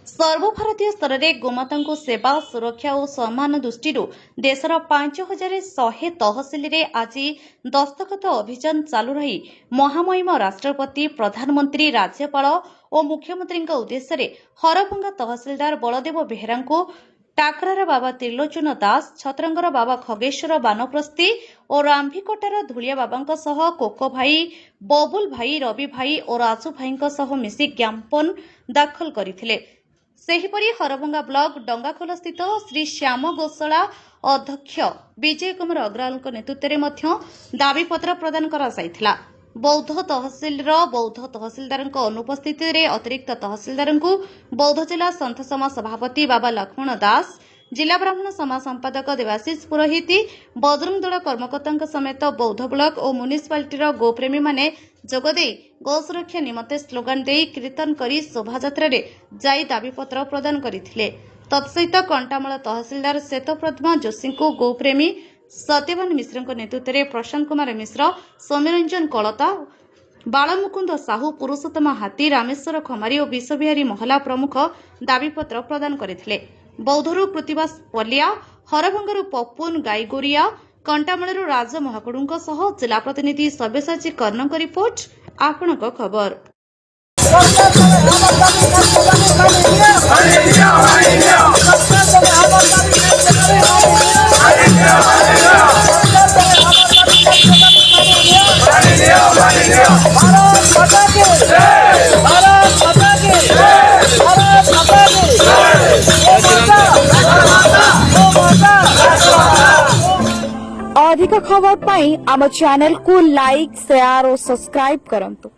सर्वभारतीय स्तर में गोमाता सेवा सुरक्षा और सम्मान दृष्टि देशर 5100 तहसिल में आज दस्तखत अभियान चालू रही महामहिम राष्ट्रपति प्रधानमंत्री राज्यपाल और मुख्यमंत्री उद्देश्य हरभंगा तहसिलदार बलदेव बेहेरा टाकरार बाबा त्रिलोचन दास छत्रंगर बाबा खगेश्वर बानप्रस्थी और रांभिकोटार धुलिया बाबा कोको भाई बबुल भाई रवि भाई और राजू भाई मिसी ज्ञापन दाखल करथिले। सेहिपरि हरभंगा ब्लॉक डंगाखोल स्थित श्री श्याम गोशाला अध्यक्ष विजय कुमार अग्रवाल नेतृत्व में दाबीपत्र प्रदान करा बौद्ध तहसिलदार अनुपस्थित अतिरिक्त तहसिलदार बौद्ध जिला संत समाज सभापति बाबा लक्ष्मण दास जिला ब्राह्मण समाज संपादक देवाशीष पुरोहित बजरंग दल कर्मकर्ता समेत बौद्ध ब्लॉक और म्युनिसिपालिटीर गोप्रेमी माने जोगदे गौ सुरक्षा निमंते स्लोगान दे कीर्तन करी शोभायात्रा जाई दाबीपत्र प्रदान करथिले। तत्सहित कंटामाल तहसिलदार श्वेतप्रद्मा जोशी गोप्रेमी सत्यवान मिश्र नेतृत्व में प्रशांत कुमार मिश्र सौम्यरंजन कलता बालमुकुंद साहू पुरुषोत्तम हाथी रामेश्वर खमारी और विश्वविहारी महला प्रमुख दाबीपत्र प्रदान करथिले। बौद्धरू प्रतिभास पलिया हरभंगारू पपुन गाईगोरिया कंटामालू राज महाकुड़ू जिला प्रतिनिधि सब्यसाची कर्णक रिपोर्ट आपणक खबर। अधिक खबर पाई आम चैनल को लाइक शेयर और सब्सक्राइब करंतु।